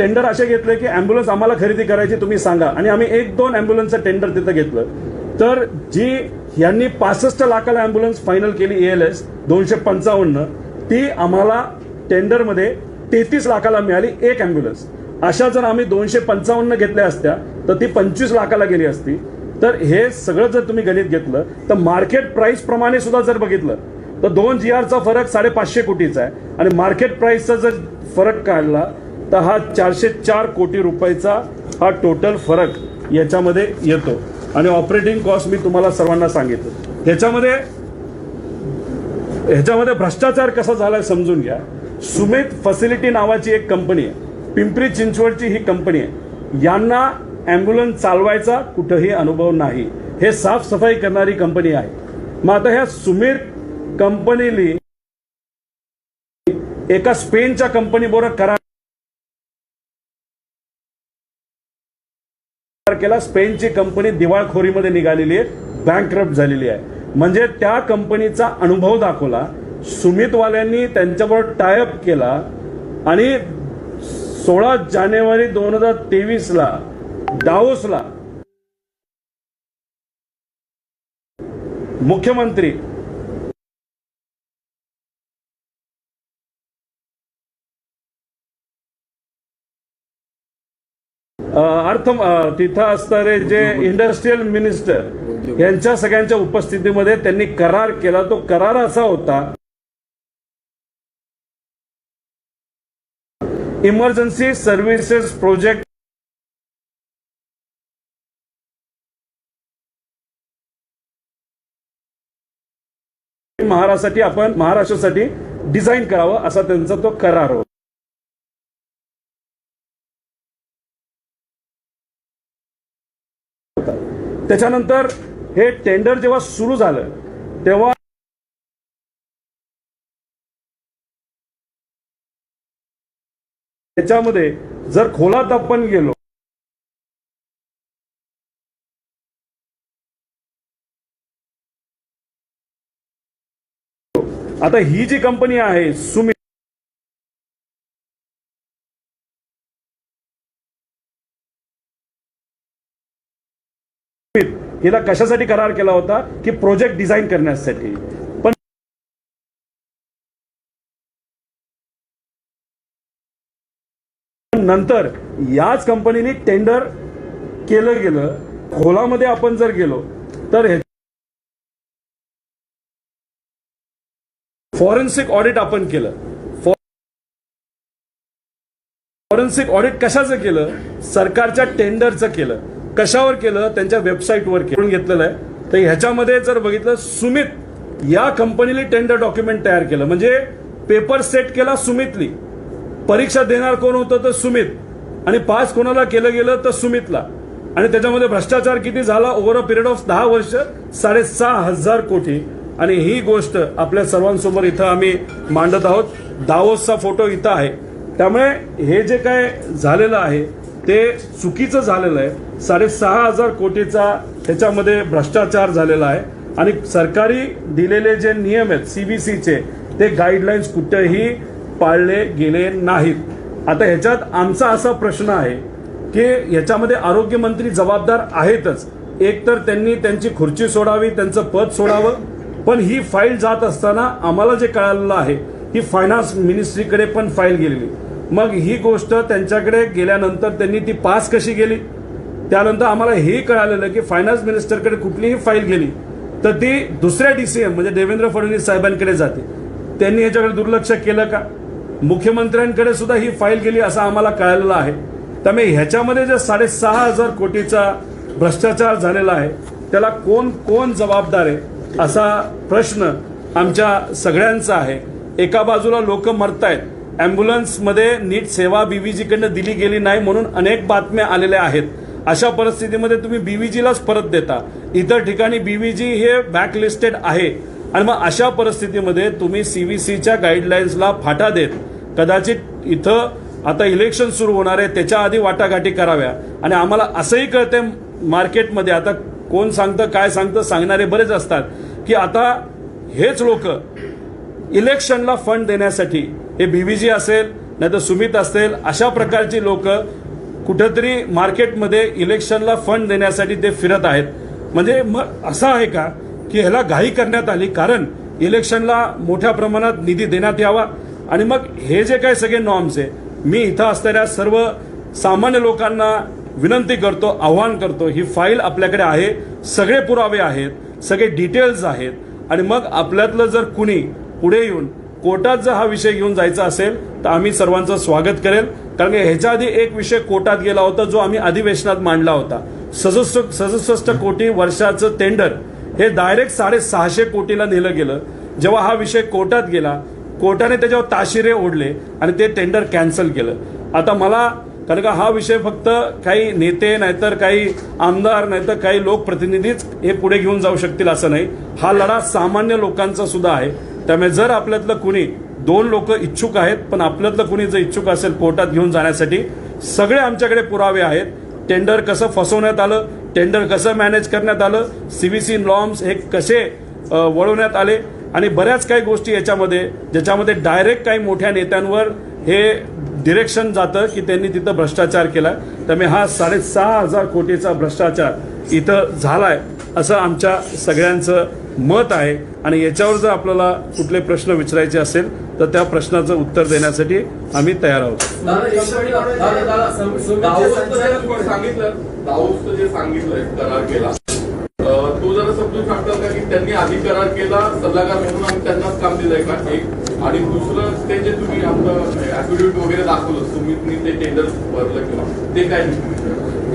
Tender असे घेतले की ॲम्ब्युलन्स आम्हाला खरेदी करायची तुम्ही सांगा, आणि आम्ही 1-2 ॲम्ब्युलन्सचं टेंडर तिथं घेतलं. तर जी यांनी 65 लाखाला ॲम्ब्युलन्स फायनल केली ALS 255, ती आम्हाला टेंडरमध्ये 33 लाखाला मिळाली एक ॲम्ब्युलन्स. अशा जर आम्ही 255 घेतल्या असत्या तर ती 25 लाखाला गेली असती. तर हे सगळं जर तुम्ही गणित घेतलं तर मार्केट प्राइस प्रमाणे सुद्धा जर बघितलं तर 2 GRचा फरक 550 कोटीचा आहे, आणि मार्केट प्राइसचा जर फरक काढला तर हा 404 कोटी रुपयाचा हा टोटल फरक याच्यामध्ये येतो. आणि ऑपरेटिंग कॉस्ट मी तुम्हाला सर्वांना सांगितलं. ह्याच्यामध्ये भ्रष्टाचार कसा झालाय समजून घ्या. सुमित फॅसिलिटी नावाची एक कंपनी आहे, पिंपरी चिंचवडची ही कंपनी आहे. यांना ॲम्ब्युलन्स चालवायचा कुठंही अनुभव नाही. हे साफसफाई करणारी कंपनी आहे. मग आता ह्या सुमित कंपनीली एका स्पेनच्या कंपनीबरोबर करार केला. स्पेनची कंपनी दिवाळखोरीमध्ये निघालेली आहे, बँकरप्ट झालेली आहे. म्हणजे त्या कंपनीचा अनुभव दाखवला. सुमितवाल्यांनी त्यांच्याबरोबर टायअप केला आणि 16 जानेवारी 2023 दावोसला मुख्यमंत्री तिथं असणारे जे इंडस्ट्रियल मिनिस्टर यांच्या सगळ्यांच्या उपस्थितीमध्ये त्यांनी करार केला. तो करार असा होता, इमर्जन्सी सर्व्हिसेस प्रोजेक्ट महाराष्ट्रासाठी डिझाईन करावं असा त्यांचा तो करार होता. त्याच्यानंतर हे टेंडर जेव्हा सुरू झालं तेव्हा त्याच्यामध्ये जर खोलात आपण गेलो आता ही जी कंपनी आहे सुमित, हिला कशासाठी करार केला होता की प्रोजेक्ट डिझाईन करण्यासाठी. पण नंतर याच कंपनीने टेंडर केलं गेलं. खोलामध्ये आपण जर गेलो तर फॉरेन्सिक ऑडिट आपण केलं. फॉरेन्सिक ऑडिट कशाचं केलं? सरकारच्या टेंडरचं केलं. कशावर केलं? त्यांच्या वेबसाईटवर करून घेतलेलं आहे. तर ह्याच्यामध्ये जर बघितलं, सुमित या कंपनीने टेंडर डॉक्युमेंट तयार केलं, म्हणजे पेपर सेट केला सुमितली. परीक्षा देणार कोण होतं तर सुमित, आणि पास कोणाला केलं गेलं तर सुमितला. आणि त्याच्यामध्ये भ्रष्टाचार किती झाला ओव्हर अ पिरियड ऑफ 10 वर्ष 6,500 कोटी. आणि ही गोष्ट आपल्या सर्वांसमोर इथं आम्ही मांडत आहोत. दावोसचा फोटो इथं आहे. त्यामुळे हे जे काय झालेलं आहे ते चुकीचं झालेलं आहे. 6,500 कोटीचा ह्याच्यामध्ये भ्रष्टाचार झालेला आहे. आणि सरकारी दिलेले जे नियम आहेत CBCचे ते गाईडलाईन्स कुठेही पाळले गेले नाहीत. आता ह्याच्यात आमचा असा प्रश्न आहे की ह्याच्यामध्ये आरोग्यमंत्री जबाबदार आहेतच. एक तर त्यांनी त्यांची खुर्ची सोडावी, त्यांचं पद सोडावं. पण ही फाईल जात असताना आम्हाला जे कळालेलं आहे ही फायनान्स मिनिस्ट्रीकडे पण फाईल गेलेली. मग ही गोष्ट त्यांच्याकडे गेल्यानंतर त्यांनी ती पास कशी गेली, त्यानंतर आम्हाला हे कळालेलं की फायनान्स मिनिस्टरकडे कुठलीही फाईल गेली तर ती दुसऱ्या DCM म्हणजे देवेंद्र फडणवीस साहेबांकडे जाते. त्यांनी याच्याकडे दुर्लक्ष केलं का? मुख्यमंत्र्यांकडे सुद्धा ही फाईल गेली असं आम्हाला कळालेलं आहे. त्यामुळे ह्याच्यामध्ये जे 6,500 कोटीचा भ्रष्टाचार झालेला आहे त्याला कोण कोण जबाबदार आहे असा प्रश्न आमच्या सगळ्यांचा आहे. एका बाजूला लोक मरतायत, ॲम्ब्युलन्समध्ये नीट सेवा BVGकडनं दिली गेली नाही म्हणून अनेक बातम्या आलेल्या आहेत. अशा परिस्थितीमध्ये तुम्ही BVGलाच परत देता. इतर ठिकाणी BVG हे बॅकलिस्टेड आहे. आणि मग अशा परिस्थितीमध्ये तुम्ही CBCच्या गाईडलाईन्सला फाटा देत कदाचित इथं आता इलेक्शन सुरू होणार आहे त्याच्या आधी वाटाघाटी कराव्या. आणि आम्हाला असंही कळतंय मार्केटमध्ये आता कोण सांगतं काय सांगतं सांगणारे बरेच असतात की आता हेच लोक इलेक्शनला फंड देण्यासाठी हे BVG असेल नाही तर सुमित असतील, अशा प्रकारची लोक कुठेतरी मार्केटमध्ये इलेक्शनला फंड देण्यासाठी ते फिरत आहेत. म्हणजे मग असं आहे का की ह्याला घाई करण्यात आली कारण इलेक्शनला मोठ्या प्रमाणात निधी देण्यात यावा. आणि मग हे जे काही सगळे नॉर्म्स आहे, मी इथं असणाऱ्या सर्व सामान्य लोकांना विनंती करतो, आव्हान करतो, ही फाईल आपल्याकडे आहे, सगळे पुरावे आहेत, सगळे डिटेल्स आहेत. आणि मग आपल्यातलं जर कुणी पुढे येऊन कोर्टात जर हा विषय घेऊन जायचा असेल तर आम्ही सर्वांचं स्वागत करेल. कारण ह्याच्या आधी एक विषय कोर्टात गेला होता जो आम्ही अधिवेशनात मांडला होता. 67 कोटी वर्षाचं टेंडर हे डायरेक्ट 650 कोटीला नेलं गेलं. जेव्हा हा विषय कोर्टात गेला, कोर्टाने त्याच्यावर ताशिरे ओढले आणि ते टेंडर कॅन्सल केलं. आता मला, कारण का हा विषय फक्त काही नेते नाहीतर काही आमदार नाहीतर काही लोकप्रतिनिधीच हे पुढे घेऊन जाऊ शकतील असं नाही. हा लढा सामान्य लोकांचा सुद्धा आहे. त्यामुळे जर आपल्यातलं कुणी, 2 लोक इच्छुक आहेत, पण आपल्यातलं कुणी जर इच्छुक असेल कोर्टात घेऊन जाण्यासाठी, सगळे आमच्याकडे पुरावे आहेत. टेंडर कसं फसवण्यात आलं, टेंडर कसं मॅनेज करण्यात आलं, सीव्हीसी नॉर्म्स हे कसे वळवण्यात आले आणि बऱ्याच काही गोष्टी याच्यामध्ये, ज्याच्यामध्ये डायरेक्ट काही मोठ्या नेत्यांवर हे डिरेक्शन जातं की त्यांनी तिथं भ्रष्टाचार केला. त्यामुळे हा 6,500 कोटीचा भ्रष्टाचार इथं झालाय असं आमच्या सगळ्यांचं मत आहे. आणि याच्यावर जर आपल्याला कुठले प्रश्न विचारायचे असेल तर त्या प्रश्नाचं उत्तर देण्यासाठी आम्ही तयार आहोत. दाऊदचं जे सांगितलंय करार केला, तो जरा समजून सांगतात का की त्यांनी आधी करार केला, सल्लागार म्हणून आम्ही त्यांनाच काम दिलंय का, एक. आणि दुसरं, ते जे तुम्ही आपलं ऍफिडेव्हिट वगैरे दाखवलं, सुमितनी ते टेंडर भरलं किंवा ते काय?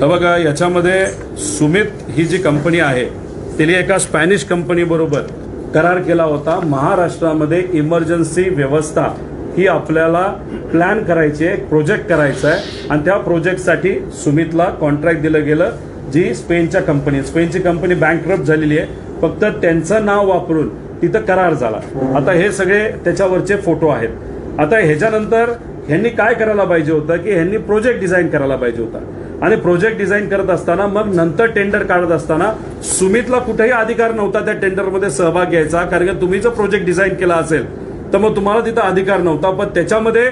बघा, याच्यामध्ये सुमित ही जी कंपनी आहे तिने एका स्पॅनिश कंपनी बरोबर करार केला होता. महाराष्ट्रामध्ये इमर्जन्सी व्यवस्था ही आपल्याला प्लॅन करायची आहे, एक प्रोजेक्ट करायचा आहे आणि त्या प्रोजेक्टसाठी सुमितला कॉन्ट्रॅक्ट दिलं गेलं. जी स्पेनची कंपनी बँकरप्ट झालेली आहे, फक्त त्यांचं नाव वापरून तिथं करार झाला. आता हे सगळे त्याच्यावरचे फोटो आहेत. आता ह्याच्यानंतर ह्यांनी काय करायला पाहिजे होतं की ह्यांनी प्रोजेक्ट डिझाईन करायला पाहिजे होता. आणि प्रोजेक्ट डिझाईन करत असताना मग नंतर टेंडर काढत असताना सुमितला कुठेही अधिकार नव्हता त्या टेंडरमध्ये सहभाग घ्यायचा. कारण तुम्ही जर प्रोजेक्ट डिझाईन केला असेल तर मग तुम्हाला तिथं अधिकार नव्हता. पण त्याच्यामध्ये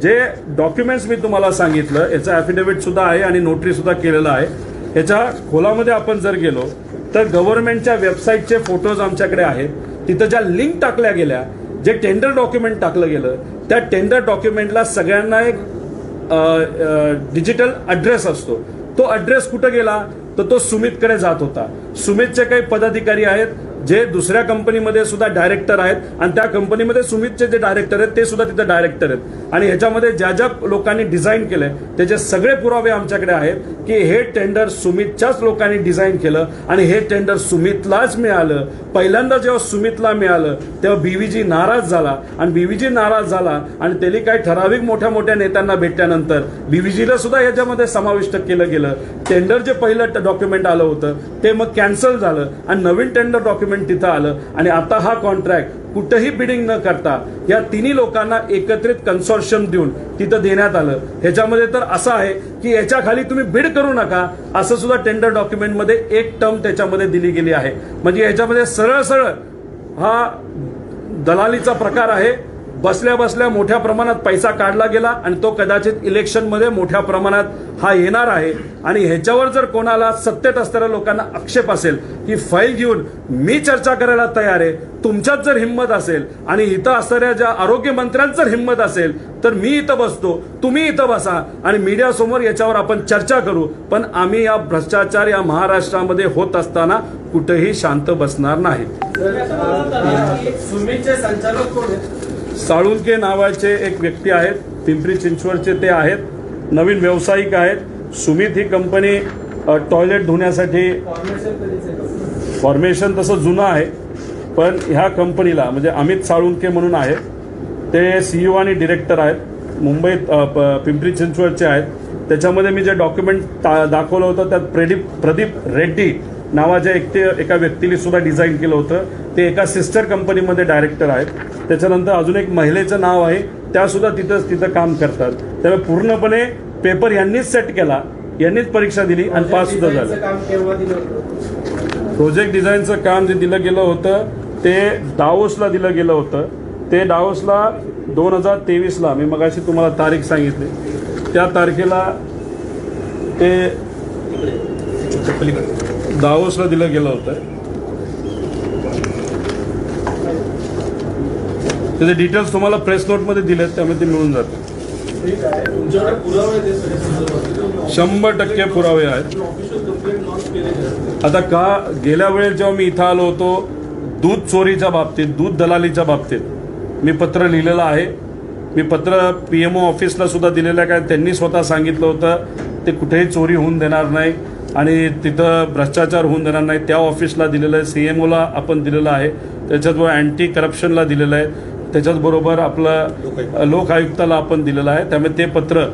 जे डॉक्युमेंट्स मी तुम्हाला सांगितलं, याचं ॲफिडेव्हिट सुद्धा आहे आणि नोटरी सुद्धा केलेलं आहे. याच्या खोलामध्ये आपण जर गेलो तर गव्हर्नमेंटच्या वेबसाईटचे फोटोज आमच्याकडे आहेत. तिथं ज्या लिंक टाकल्या गेल्या, जे टेंडर डॉक्युमेंट टाकलं गेलं, त्या टेंडर डॉक्युमेंटला सगळ्यांना एक डिजिटल ॲड्रेस असतो. तो ॲड्रेस कुठं गेला तर तो सुमितकडे जात होता. सुमितचे काही पदाधिकारी आहेत जे दुसऱ्या कंपनीमध्ये सुद्धा डायरेक्टर आहेत आणि त्या कंपनीमध्ये सुमितचे जे डायरेक्टर आहेत ते सुद्धा तिथे डायरेक्टर आहेत. आणि ह्याच्यामध्ये ज्या ज्या लोकांनी डिझाईन केलंय त्याचे सगळे पुरावे आमच्याकडे आहेत की हे टेंडर सुमितच्याच लोकांनी डिझाईन केलं आणि हे टेंडर सुमितलाच मिळालं. पहिल्यांदा जेव्हा सुमितला मिळालं तेव्हा बीव्हीजी नाराज झाला आणि बीव्हीजी नाराज झाला आणि त्यांनी काही ठराविक मोठ्या मोठ्या नेत्यांना भेटल्यानंतर बीव्हीजीला सुद्धा याच्यामध्ये समाविष्ट केलं गेलं. टेंडर जे पहिलं डॉक्युमेंट आलं होतं ते मग कॅन्सल झालं आणि नवीन टेंडर डॉक्युमेंट तिथं आलं. आणि आता हा कॉन्ट्रॅक्ट कुठेही बिडिंग न करता या तिन्ही लोकांना एकत्रित कन्सोर्शियम देऊन तिथं देण्यात आलं. ह्याच्यामध्ये तर असं आहे की याच्या खाली तुम्ही बिड करू नका असं सुद्धा टेंडर डॉक्युमेंटमध्ये एक टर्म त्याच्यामध्ये दिली गेली आहे. म्हणजे ह्याच्यामध्ये सरळ सरळ हा दलालीचा प्रकार आहे. बसल्या बसल्या मोठ्या प्रमाणात पैसा काढला गेला आणि तो कदाचित इलेक्शनमध्ये मोठ्या प्रमाणात हा येणार आहे. आणि ह्याच्यावर जर कोणाला सत्तेत असणाऱ्या लोकांना आक्षेप असेल की फाईल घेऊन मी चर्चा करायला तयार आहे, तुमच्यात जर हिंमत असेल आणि इथं असणाऱ्या ज्या आरोग्य मंत्र्यांत जर हिंमत असेल तर मी इथं बसतो, तुम्ही इथं बसा आणि मीडियासमोर याच्यावर आपण चर्चा करू. पण आम्ही या भ्रष्टाचार या महाराष्ट्रामध्ये होत असताना कुठेही शांत बसणार नाही. सुमितचे संचालक कोण आहेत? साळुंके नावाचे एक व्यक्ती आहेत, पिंपरी चिंचवडचे ते आहेत, नवीन व्यावसायिक आहेत. सुमित ही कंपनी टॉयलेट धुण्यासाठी, फॉर्मेशन तसं जुनं आहे पण ह्या कंपनीला म्हणजे अमित साळुंके म्हणून आहेत, ते सीईओ आणि डिरेक्टर आहेत, मुंबईत पिंपरी चिंचवडचे आहेत. त्याच्यामध्ये मी जे डॉक्युमेंट दाखवलं होतं त्यात प्रदीप रेड्डी नावाच्या एका व्यक्तीने सुद्धा डिझाईन केलं होतं. ते एका सिस्टर कंपनीमध्ये डायरेक्टर आहेत. त्याच्यानंतर अजून एक महिलेचं नाव आहे, त्या सुद्धा तिथं काम करतात. त्यामुळे पूर्णपणे पेपर यांनीच सेट केला, यांनीच परीक्षा दिली आणि पास सुद्धा झालं. प्रोजेक्ट डिझाईनचं काम जे दिलं गेलं होतं ते डावोसला दिलं गेलं होतं. ते डावोसला 2023ला मी मगाशी तुम्हाला तारीख सांगितली, त्या तारखेला ते दावोसला दिलं गेलं होतं. त्याचे डिटेल्स तुम्हाला प्रेस नोटमध्ये दिलेत, त्यामुळे ते मिळून जाते. ठीक आहे, तुमच्याकडे पुरावे आहेत ते सगळे संदर्भात? 100% पुरावे आहेत. ऑफिशियल कंप्लेंट लॉन्च केलेली. आता का गेल्या वेळेस जेव्हा मी इथं आलो होतो दूध चोरीच्या बाबतीत, दूध दलालीच्या बाबतीत मी पत्र लिहिलेलं आहे. मी पत्र PMO ऑफिसला सुद्धा दिलेलं आहे. काय त्यांनी स्वतः सांगितलं होतं ते कुठेही चोरी होऊन देणार नाही आणि तिथं भ्रष्टाचार होऊन देणार नाही. त्या ऑफिसला दिलेलं आहे, CMOला आपण दिलेलं आहे, त्याच्याचबरोबर अँटी करप्शनला दिलेलं आहे, त्याच्याचबरोबर आपलं लोक आयुक्ताला आपण दिलेलं आहे. त्यामुळे ते पत्र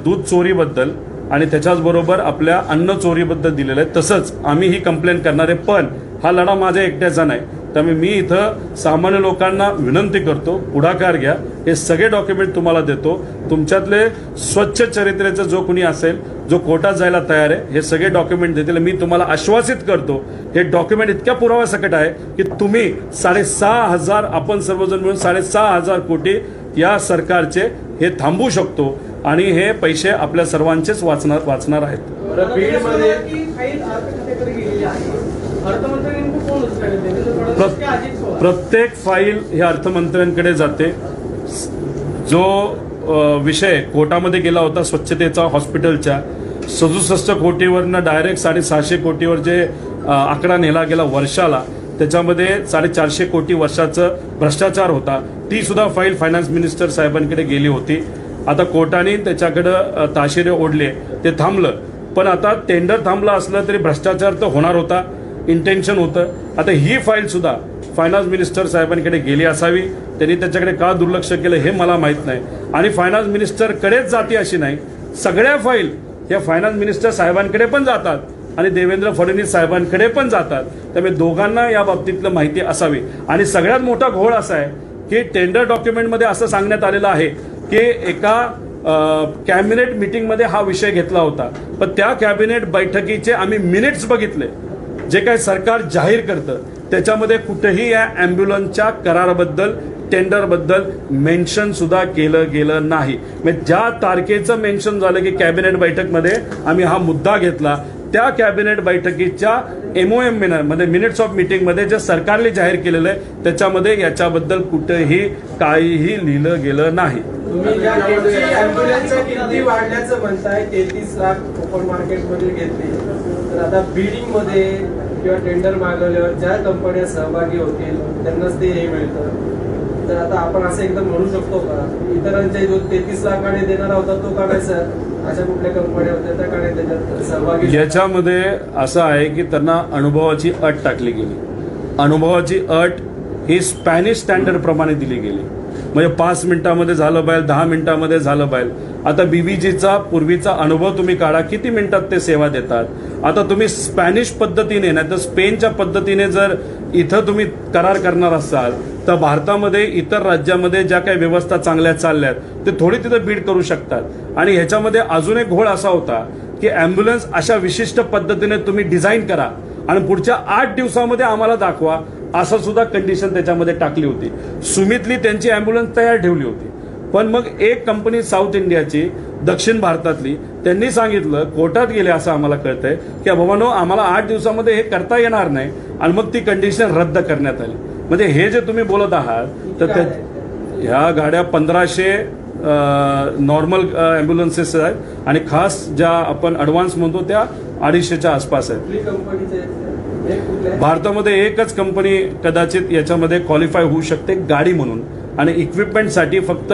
दूध चोरीबद्दल आणि त्याच्याचबरोबर आपल्या अन्न चोरीबद्दल दिलेलं आहे. तसंच आम्ही ही कंप्लेंट करणार आहे. पण हा लढा माझ्या एकट्याचा नाही. त्यामुळे मी इथं सामान्य लोकांना विनंती करतो, पुढाकार घ्या, हे सगळे डॉक्युमेंट तुम्हाला देतो. तुमच्यातले स्वच्छ चरित्रेचं जो कोणी असेल, जो कोर्टात जायला तयार आहे, हे सगळे डॉक्युमेंट देतील. मी तुम्हाला आश्वासित करतो, हे डॉक्युमेंट इतक्या पुराव्यासकट आहे की तुम्ही 6,500 आपण सर्वजण मिळून 6,500 कोटी या सरकारचे हे थांबवू शकतो आणि हे पैसे आपल्या सर्वांचेच वाचणार आहेत. बीडमध्ये फाईल अर्थखात्याकडे गेलेली आहे. अर्थमंत्री नेमकं कोण उचलले? देवेंद्र फडणवीस की अजित पवार? प्रत्येक फाईल हे अर्थमंत्र्यांकडे जाते. जो विषय कोर्टामध्ये गेला होता स्वच्छतेचा हॉस्पिटलच्या 67 कोटीवरनं डायरेक्ट 650 कोटीवर जे आकडा नेला गेला वर्षाला, त्याच्यामध्ये 450 कोटी वर्षाचं भ्रष्टाचार होता. ती सुद्धा फाईल फायनान्स मिनिस्टर साहेबांकडे गेली होती. आता कोर्टाने त्याच्याकडं ताशेरे ओढले, ते थांबलं. पण आता टेंडर थांबलं असलं तरी भ्रष्टाचार तर होणार होता, इंटेन्शन होतं. आता ही फाईल सुद्धा फायनान्स मिनिस्टर साहेबांकडे गेली असावी. त्यांनी त्याच्याकडे का दुर्लक्ष केलं हे मला माहीत नाही. आणि फायनान्स मिनिस्टरकडेच जाते अशी नाही, सगळ्या फाईल या फायनान्स मिनिस्टर साहेबांकडे पण जातात आणि देवेंद्र फडणवीस साहेबांकडे पण जातात. त्यामुळे दोघांना या बाबतीतलं माहिती असावी. आणि सगळ्यात मोठा घोळ असा आहे की टेंडर डॉक्युमेंटमध्ये असं सांगण्यात आलेलं आहे की एका कॅबिनेट मीटिंगमध्ये हा विषय घेतला होता. पण त्या कॅबिनेट बैठकीचे आम्ही मिनिट्स बघितले, जे काही सरकार जाहीर करतं त्याच्यामध्ये कुठेही या ॲम्ब्युलन्सच्या कराराबद्दल, टेंडरबद्दल मेन्शन सुद्धा केलं गेलं नाही. म्हणजे ज्या तारखेचं मेन्शन झालं की कॅबिनेट बैठकमध्ये आम्ही हा मुद्दा घेतला, त्या कॅबिनेट बैठकीच्या MOM मध्ये मिनिट्स ऑफ मीटिंगमध्ये जे सरकारने जाहीर केलेलं आहे त्याच्यामध्ये याच्याबद्दल कुठेही काहीही लिहिलं गेलं नाही. तुम्ही ज्या ॲम्ब्युलन्सच्या किमती वाढल्याचं म्हणताय, 33 लाख ओपन मार्केटमध्ये घेतली, तर आता बिडिंगमध्ये किंवा टेंडर मागवल्यावर ज्या कंपन्या सहभागी होतील त्यांनाच ते हे मिळतं. तर आता आपण असं एकदम म्हणू शकतो का इतरांचे जो 33 लाखाने देणारा होता तो का नाही सर, अशा कुठल्या कंपन्या होत्या त्या का नाही त्याच्यात सहभागी? याच्यामध्ये असं आहे की त्यांना अनुभवाची अट टाकली गेली. अनुभवाची अट ही स्पॅनिश स्टँडर्ड प्रमाणे दिली गेली. म्हणजे 5 मिनिटामध्ये झालं पाहिजे, 10 मिनिटामध्ये झालं पाहिजे. आता BVGचा पूर्वीचा अनुभव तुम्ही काढा, किती मिनिटात ते सेवा देतात. आता तुम्ही स्पॅनिश पद्धतीने नाही तर स्पेनच्या पद्धतीने जर इथं तुम्ही करार करणार असाल तर भारतामध्ये इतर राज्यामध्ये ज्या काही व्यवस्था चांगल्या चालल्यात ते थोडी तिथं बीड करू शकतात. आणि ह्याच्यामध्ये अजून एक घोळ असा होता की ॲम्ब्युलन्स अशा विशिष्ट पद्धतीने तुम्ही डिझाईन करा आणि पुढच्या 8 दिवसामध्ये आम्हाला दाखवा, असं सुद्धा कंडिशन त्याच्यामध्ये टाकली होती. सुमितली त्यांची ॲम्ब्युलन्स तयार ठेवली होती. पण मग एक कंपनी साऊथ इंडियाची, दक्षिण भारतातली, त्यांनी सांगितलं, कोर्टात गेले असं आम्हाला कळतंय की बाबांनो आम्हाला 8 दिवसामध्ये हे करता येणार नाही, आणि मग ती कंडिशन रद्द करण्यात आली. म्हणजे हे जे तुम्ही बोलत आहात तर ह्या गाड्या 1500 नॉर्मल ॲम्ब्युलन्सेस आहेत आणि खास ज्या आपण ॲडव्हान्स म्हणतो त्या 250च्या आसपास आहेत. भारतामध्ये एकच कंपनी कदाचित याच्यामध्ये क्वालिफाय होऊ शकते गाडी म्हणून, आणि इक्विपमेंटसाठी फक्त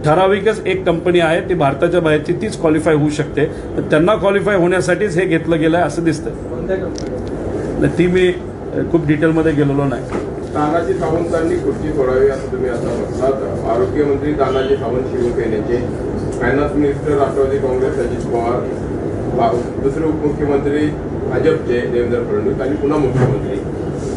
ठराविकच एक कंपनी आहे, ती भारताच्या बाहेरची, तीच क्वालिफाय होऊ शकते. तर त्यांना क्वालिफाय होण्यासाठीच हे घेतलं गेलं आहे असं दिसतंय. ती मी खूप डिटेलमध्ये गेलेलो नाही. तानाजी सावंतांनी खुर्ची सोडावी असं तुम्ही आता म्हटलात. आरोग्यमंत्री तानाजी सावंत शिवसेनेचे, फायनान्स मिनिस्टर राष्ट्रवादी काँग्रेस अजित पवार, दुसरे उपमुख्यमंत्री भाजपचे देवेंद्र फडणवीस आणि पुन्हा मुख्यमंत्री,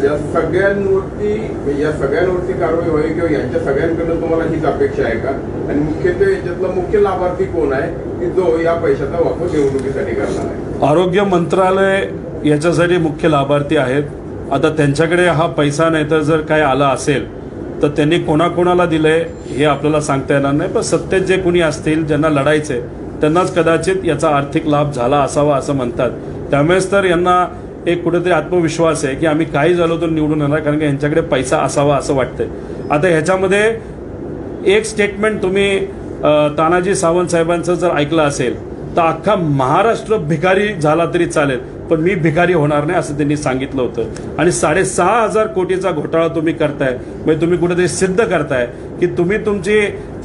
या सगळ्यांवरती कारवाई व्हावी किंवा यांच्या सगळ्यांकडून तुम्हाला हीच अपेक्षा आहे का? आणि मुख्यत्वे याच्यातला मुख्य लाभार्थी कोण आहे की जो या पैशाचा वापर निवडणुकीसाठी करणार आहे? आरोग्य मंत्रालय याच्यासाठी मुख्य लाभार्थी आहेत. आता त्यांच्याकडे हा पैसा नाही तर जर काय आला असेल तर त्यांनी कोणाकोणाला दिलंय हे आपल्याला सांगता येणार नाही, पण सत्तेत जे कोणी असतील ज्यांना लढायचंय त्यांनाच कदाचित याचा आर्थिक लाभ झाला असावा असं म्हणतात. त्यामुळेच तर यांना एक कुठेतरी आत्मविश्वास आहे की आम्ही काही झालो तर निवडून येणार, कारण की यांच्याकडे पैसा असावा असं वाटतंय. आता ह्याच्यामध्ये एक स्टेटमेंट तुम्ही तानाजी सावंत साहेबांचं जर ऐकलं असेल तर अख्खा महाराष्ट्र भिकारी झाला तरी चालेल, पण मी भिकारी होणार नाही असं त्यांनी सांगितलं होतं. आणि 6,500 कोटीचा घोटाळा तुम्ही करताय, म्हणजे तुम्ही कुठेतरी सिद्ध करताय की तुम्ही तुमची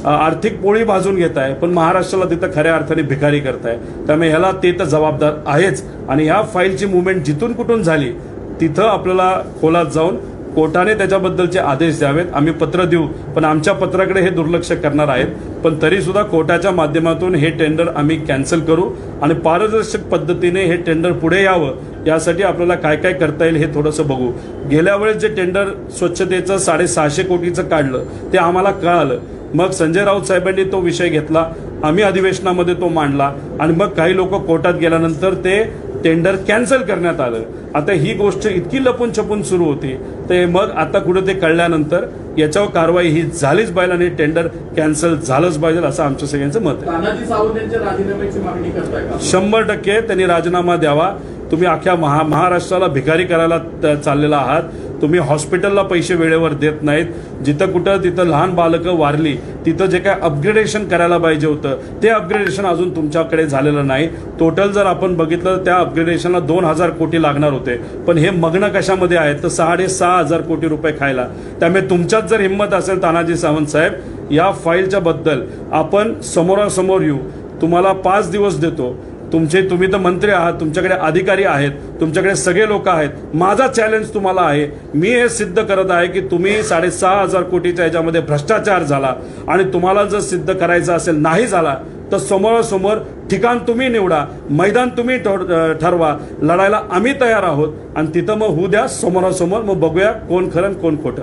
आर्थिक पोळी भाजून घेताय, पण महाराष्ट्राला तिथं खऱ्या अर्थाने भिकारी करताय. त्यामुळे ह्याला ते तर जबाबदार आहेच. आणि ह्या फाईलची मुवमेंट जिथून कुठून झाली तिथं आपल्याला खोलात जाऊन कोर्टाने त्याच्याबद्दलचे आदेश द्यावेत. आम्ही पत्र देऊ, पण आमच्या पत्राकडे हे दुर्लक्ष करणार आहेत. पण तरी सुद्धा कोर्टाच्या माध्यमातून हे टेंडर आम्ही कॅन्सल करू आणि पारदर्शक पद्धतीने हे टेंडर पुढे यावं, यासाठी आपल्याला काय काय करता येईल हे थोडंसं बघू. गेल्या वेळेस जे टेंडर स्वच्छतेचं 650 कोटीचं काढलं ते आम्हाला कळालं. मग संजय राऊत साहेबांनी तो विषय घेतला, आम्ही अधिवेशनामध्ये तो मांडला आणि मग काही लोक कोर्टात गेल्यानंतर ते टेंडर कॅन्सल करण्यात आलं. आता ही गोष्ट इतकी लपून छपून सुरू होती, ते मग आता कुठं ते कळल्यानंतर याच्यावर कारवाई ही झालीच पाहिजे आणि टेंडर कॅन्सल झालंच पाहिजे असं आमचं सगळ्यांचं मत आहे. तानाजी सावंत यांच्या राजीनाम्याची मागणी करताय का? 100% त्यांनी राजीनामा द्यावा. तुम्ही अख्ख्या महाराष्ट्राला भिकारी करायला चाललेला आहात. तुम्ही हॉस्पिटलला पैसे वेळेवर देत नाहीत. जिथं कुठं तिथं लहान बालकं वारली तिथं जे काय अपग्रेडेशन करायला पाहिजे होतं ते अपग्रेडेशन अजून तुमच्याकडे झालेलं नाही. टोटल जर आपण बघितलं त्या अपग्रेडेशनला 2,000 कोटी लागणार होते, पण हे मग्न कशामध्ये आहेत तर 6,500 कोटी रुपये खायला. त्यामुळे तुमच्यात जर हिंमत असेल तानाजी सावंत साहेब, या फाईलच्या बद्दल आपण समोरासमोर येऊ. तुम्हाला 5 दिवस देतो. तुम्ही तर मंत्री आहात, तुमच्याकडे अधिकारी आहेत, तुमच्याकडे सगळे लोक आहेत. माझा चॅलेंज तुम्हाला आहे, मी हे सिद्ध करत आहे की तुम्ही 6,500 कोटीच्या ह्याच्यामध्ये भ्रष्टाचार झाला आणि तुम्हाला जर सिद्ध करायचं असेल नाही झाला तर समोरासमोर ठिकाण तुम्ही निवडा, मैदान तुम्ही ठरवा. लढायला आम्ही तयार आहोत आणि तिथं मग होऊ द्या समोरासमोर, मग बघूया कोण खरं कोण खोटं.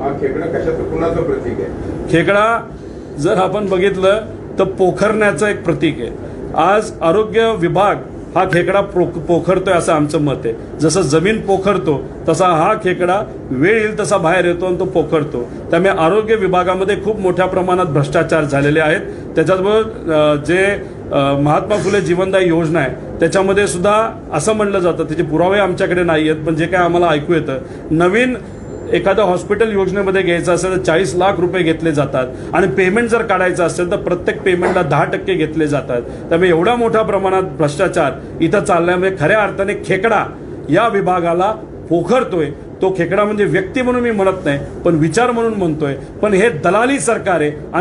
हा खेकडा कशाचं कुणाचं प्रतीक आहे? खेकडा जर आपण बघितलं तर पोखरण्याचं एक प्रतीक आहे. आज आरोग्य विभाग हा खेकडा पोखरतोय असं आमचं मत आहे. जसं जमीन पोखरतो तसा हा खेकडा वेळ येईल तसा बाहेर येतो आणि तो पोखरतो. त्यामुळे आरोग्य विभागामध्ये खूप मोठ्या प्रमाणात भ्रष्टाचार झालेले आहेत. त्याच्याबरोबर जे महात्मा फुले जीवनदायी योजना आहे त्याच्यामध्ये सुद्धा असं म्हणलं जातं, त्याचे पुरावे आमच्याकडे नाही आहेत, पण जे काय आम्हाला ऐकू येतं, नवीन एखाद्या हॉस्पिटल योजनेमध्ये घ्यायचं असेल तर 40 लाख रुपये घेतले जातात आणि पेमेंट जर काढायचं असेल तर प्रत्येक पेमेंटला 10% घेतले जातात. त्यामुळे एवढ्या मोठ्या प्रमाणात भ्रष्टाचार इथं चालल्यामुळे खऱ्या अर्थाने खेकडा या विभागाला पोखरतोय. तो खेकडा म्हणजे व्यक्ती म्हणून मी म्हणत नाही, पण विचार म्हणून म्हणतोय. पण हे दलाली सरकार आहे.